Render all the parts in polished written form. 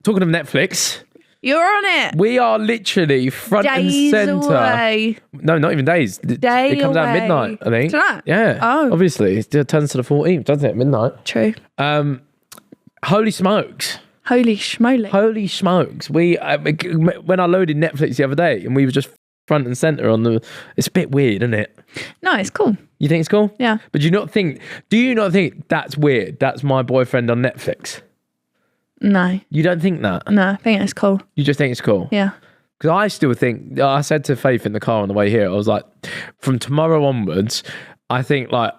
talking of Netflix, You're on it. we are literally front Days and centre. away. No, not even days. Day it comes out away. midnight, I think. Tonight? Yeah. Oh. Obviously, it turns to the 14th, doesn't it? Midnight. True. Holy smokes. Holy schmoly. Holy smokes. We when I loaded Netflix the other day and we were just front and centre on the... It's a bit weird, isn't it? No, it's cool. You think it's cool? Yeah. But do you not think that's weird? That's my boyfriend on Netflix. No. You don't think that? No, I think it's cool. You just think it's cool? Yeah. Because I still think... I said to Faith in the car on the way here, I was like, from tomorrow onwards, I think like...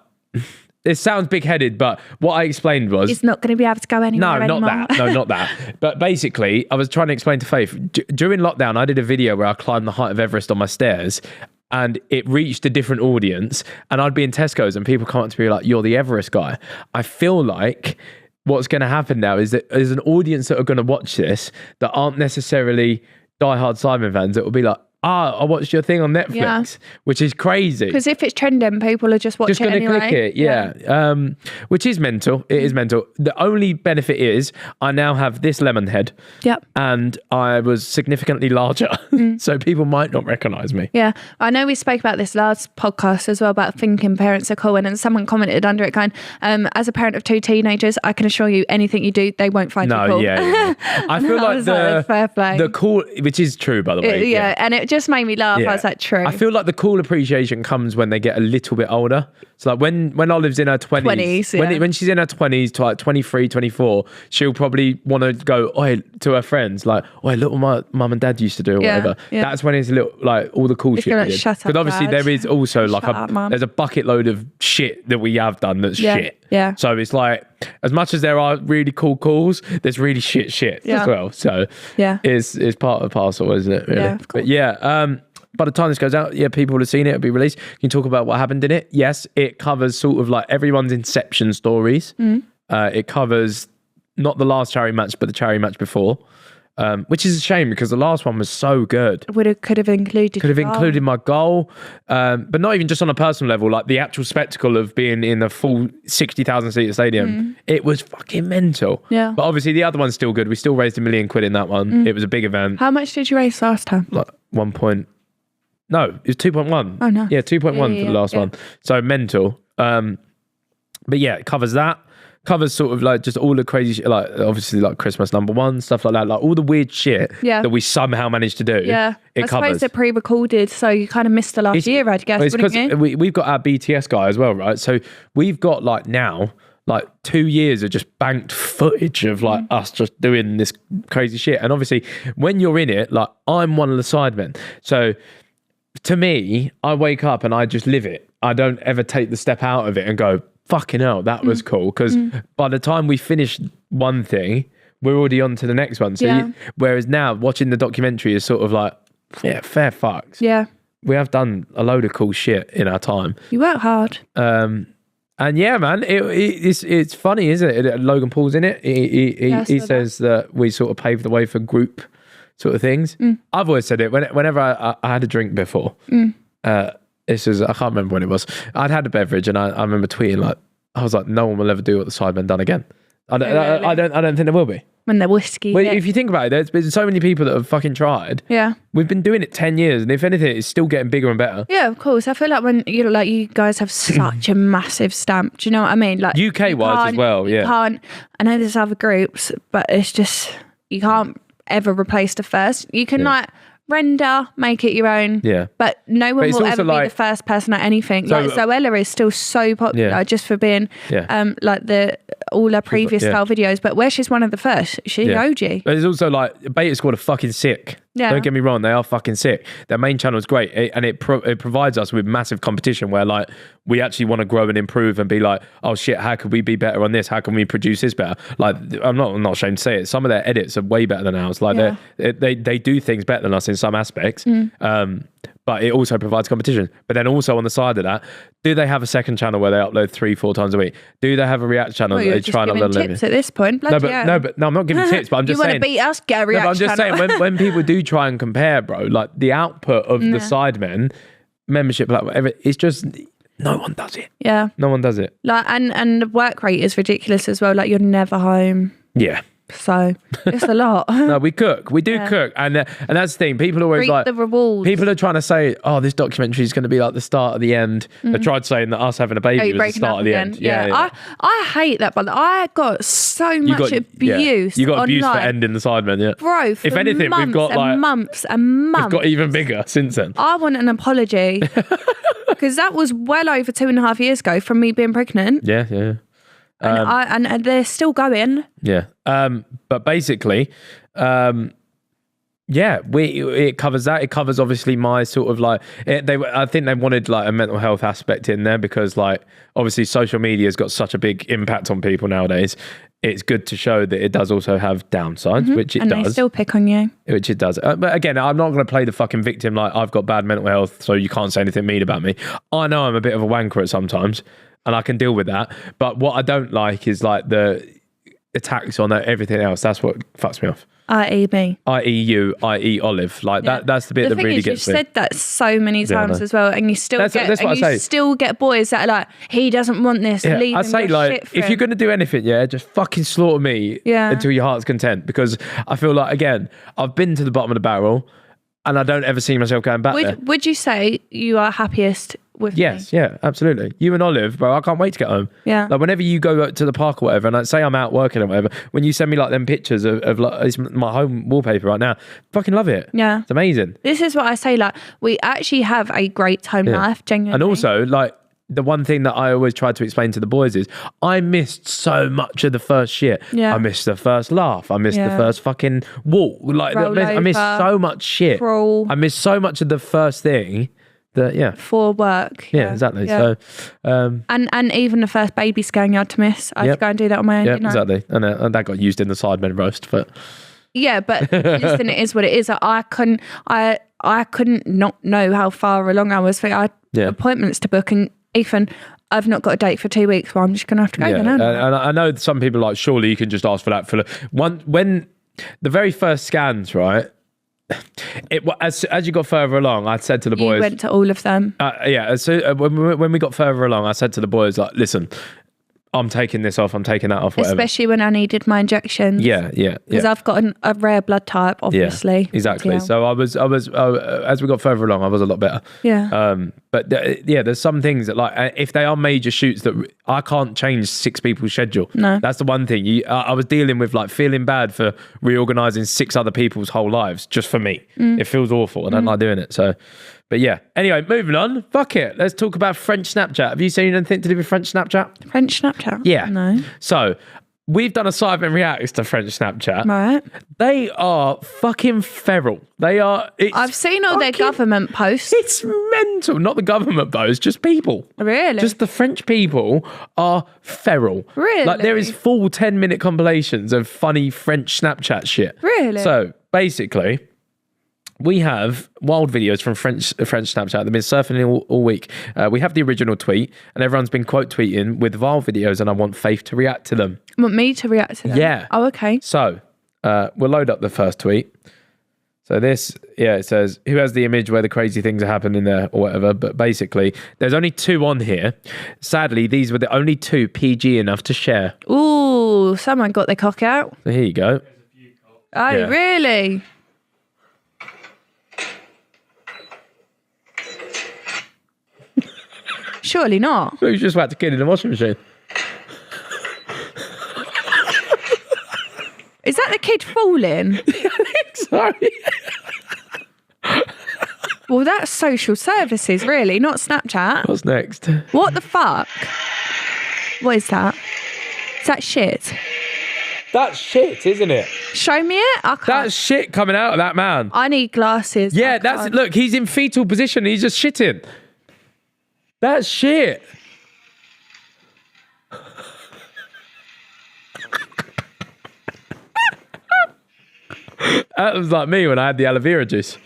It sounds big-headed, but what I explained was... It's not going to be able to go anywhere No, anymore. not that. No, not that. But basically, I was trying to explain to Faith, during lockdown, I did a video where I climbed the height of Everest on my stairs and it reached a different audience. And I'd be in Tesco's and people come up to me like, you're the Everest guy. I feel like what's going to happen now is that there's an audience that are going to watch this that aren't necessarily diehard Sidemen fans that will be like, I watched your thing on Netflix, which is crazy. Because if it's trending, people are just watching Just going to anyway. click it, yeah. Which is mental. It is mental. The only benefit is I now have this lemon head. Yep. And I was significantly larger, so people might not recognise me. Yeah. I know we spoke about this last podcast as well about thinking parents are cool, and then someone commented under it going, as a parent of 2 teenagers, I can assure you anything you do, they won't find you cool. Yeah. I feel I like was like, fair play. the cool, which is true, by the way. Yeah, and it just made me laugh. I was like, true. I feel like the cool appreciation comes when they get a little bit older. So like when Olive's in her 20s, when she's in her 20s to like 23, 24, she'll probably want to go to her friends like, look what my mum and dad used to do or whatever. Yeah. That's when it's a little like all the cool shit. Like, shut up, because obviously Dad. there is also like there's a bucket load of shit that we have done that's shit. Yeah. So it's like, as much as there are really cool calls, there's really shit as well. So it's part of the parcel, isn't it? Really? Yeah, of course. But yeah, by the time this goes out, people will have seen it. It'll be released. You can talk about what happened in it. Yes, it covers sort of like everyone's Inception stories. It covers not the last charity match, but the charity match before, which is a shame because the last one was so good. Could have included my goal, but not even just on a personal level. Like the actual spectacle of being in a full 60,000 seat stadium, it was fucking mental. Yeah. But obviously the other one's still good. We still raised £1 million in that one. It was a big event. How much did you raise last time? Like 1 point. No, it was 2.1. Oh no. Yeah, 2.1 for the last one. So mental. But yeah, it covers that. Covers sort of like just all the crazy shit, like obviously like Christmas #1, stuff like that, like all the weird shit that we somehow managed to do. Yeah, it I covers. suppose they're pre-recorded, so you kind of missed the last year, I guess, wouldn't you? We've got our BTS guy as well, right? So we've got like now, like 2 years of just banked footage of like us just doing this crazy shit. And obviously when you're in it, like I'm one of the Sidemen. So to me, I wake up and I just live it. I don't ever take the step out of it and go, fucking hell, that was cool. Because by the time we finish one thing, we're already on to the next one. So whereas now watching the documentary is sort of like, fair fucks. Yeah. We have done a load of cool shit in our time. You work hard. And yeah, man, it's funny, isn't it? Logan Paul's in it. He says that we sort of paved the way for group sort of things. I've always said it whenever I had a drink before. This is, I can't remember when it was. I'd had a beverage and I remember tweeting like, I was like, no one will ever do what the Sidemen done again. I don't think there will be. When they're whiskey. Well, if you think about it, there's been so many people that have fucking tried. Yeah. We've been doing it 10 years, and if anything, it's still getting bigger and better. Yeah, of course. I feel like when you guys have such a massive stamp. Do you know what I mean? Like UK wise as well. Yeah. You can't. I know there's other groups, but it's just you can't ever replace the first. You can like render, make it your own. Yeah. But no one will ever be the first person at anything. So, like Zoella is still so popular just for being like all her previous style videos, but where she's one of the first, she's an OG. But it's also like Beta Squad are fucking sick. Yeah. Don't get me wrong, they are fucking sick. Their main channel is great, and it provides us with massive competition where like we actually want to grow and improve and be like, oh shit, how could we be better on this? How can we produce this better? Like I'm not ashamed to say it. Some of their edits are way better than ours. Like they do things better than us in some aspects. But it also provides competition. But then also on the side of that, do they have a second channel where they upload 3-4 times a week? Do they have a React channel that they try and upload? Tips at this point. No, I'm not giving tips. But I'm just saying. You want to beat us? Get a React I'm just channel. saying when people do try and compare, bro, like the output of the Sidemen membership, like whatever, it's just no one does it. Yeah, no one does it. Like and the work rate is ridiculous as well. Like you're never home. Yeah. So it's a lot. No, we cook. We do cook, and that's the thing. People always reap the rewards. People are trying to say, "Oh, this documentary is going to be like the start of the end." They tried saying that us having a baby was the start of the end. Yeah. I hate that, but I got so much abuse. You got abuse for ending the Sidemen, yeah, bro. If anything, we've got like months and months. We've got even bigger since then. I want an apology because that was well over 2.5 years ago from me being pregnant. Yeah. And they're still going. Yeah. But basically, it covers that. It covers obviously my sort of like I think they wanted like a mental health aspect in there because like obviously social media has got such a big impact on people nowadays. It's good to show that it does also have downsides, which it does. And they still pick on you. Which it does. But again, I'm not going to play the fucking victim like I've got bad mental health, so you can't say anything mean about me. I know I'm a bit of a wanker at sometimes, and I can deal with that. But what I don't like is like the attacks on everything else. That's what fucks me off. I.e. me. I.e. you, i.e. Olive. Like that's the bit that really gets me. You've said that so many times as well, and you still still get boys that are like, he doesn't want this. Yeah, leave I say like, shit for if him. you're going to do anything, just fucking slaughter me until your heart's content. Because I feel like, again, I've been to the bottom of the barrel, and I don't ever see myself going back there. Would you say you are happiest with me? Yeah, absolutely. You and Olive, bro, I can't wait to get home. Yeah. Like whenever you go to the park or whatever, and I say I'm out working or whatever, when you send me like them pictures of like it's my home wallpaper right now, fucking love it. Yeah. It's amazing. This is what I say, like, we actually have a great home life, genuinely. And also, like, the one thing that I always try to explain to the boys is I missed so much of the first shit. Yeah. I missed the first laugh. I missed the first fucking walk. Like I missed so much shit. Crawl. I missed so much of the first thing that for work. Yeah, exactly. Yeah. So and even the first baby scan you had to miss. I had to go and do that on my own. Yeah, exactly. And that got used in the Sidemen roast, but but listen, it is what it is. I couldn't not know how far along I was. I had appointments to book, and Ethan, I've not got a date for 2 weeks, well, I'm just going to have to go. And I know some people are like, surely you can just ask for that for when the very first scans, right? As you got further along, I said to the boys, you went to all of them. So when we got further along, I said to the boys, like, listen, I'm taking this off, I'm taking that off, whatever. Especially when I needed my injections. Yeah. Because I've got a rare blood type, obviously. Yeah, exactly. So I was as we got further along, I was a lot better. Yeah. But there's some things that, like, if they are major shoots, that I can't change 6 people's schedule. No. That's the one thing. I was dealing with, like, feeling bad for reorganizing 6 other people's whole lives just for me. It feels awful. I don't like doing it. So, but yeah. Anyway, moving on. Fuck it. Let's talk about French Snapchat. Have you seen anything to do with French Snapchat? French Snapchat? Yeah. No. So we've done a Sidemen reacts to French Snapchat. Right. They are fucking feral. They are. I've seen all their government posts. It's mental. Not the government posts, just people. Really? Just the French people are feral. Really? Like there is full 10-minute compilations of funny French Snapchat shit. Really? So basically, we have wild videos from French Snapchat. They've been surfing all week. We have the original tweet, and everyone's been quote tweeting with wild videos, and I want Faith to react to them. Want me to react to them? Yeah. Oh, okay. So we'll load up the first tweet. So this, it says, who has the image where the crazy things are happening there or whatever. But basically, there's only 2 on here. Sadly, these were the only 2 PG enough to share. Ooh, someone got their cock out. So here you go. Oh, really? Surely not. Who's just about to kid in the washing machine? Is that the kid falling? Sorry. Well, that's social services, really, not Snapchat. What's next? What the fuck? What is that? Is that shit? That's shit, isn't it? Show me it. I can't. That's shit coming out of that man. I need glasses. Yeah, look, he's in fetal position. He's just shitting. That's shit. That was like me when I had the aloe vera juice.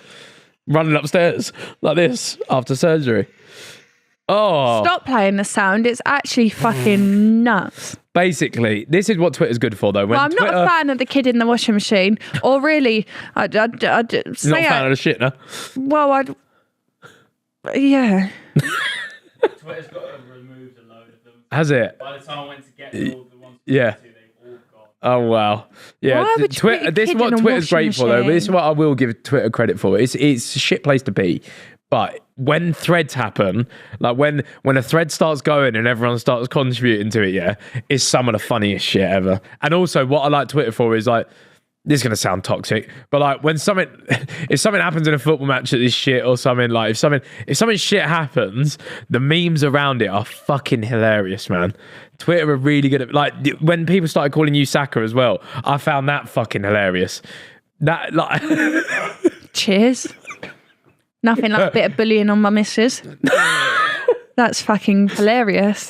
Running upstairs like this after surgery. Oh. Stop playing the sound. It's actually fucking nuts. Basically, this is what Twitter's good for, though. When I'm not a fan of the kid in the washing machine. Or really, You're not a fan of the shit, no? Well, yeah. Twitter's got to remove a load of them. Has it? By the time I went to get all the ones yeah. they've all gone. Oh wow. Yeah. This is what Twitter's great for, though. But this is what I will give Twitter credit for. It's a shit place to be. But when threads happen, like when a thread starts going and everyone starts contributing to it, it's some of the funniest shit ever. And also, what I like Twitter for is like, this is gonna sound toxic, but like if something happens in a football match that is shit or something, like if something shit happens, the memes around it are fucking hilarious, man. Twitter are really good at, like, when people started calling you Saka as well, I found that fucking hilarious. That, like, cheers. Nothing like a bit of bullying on my missus. That's fucking hilarious.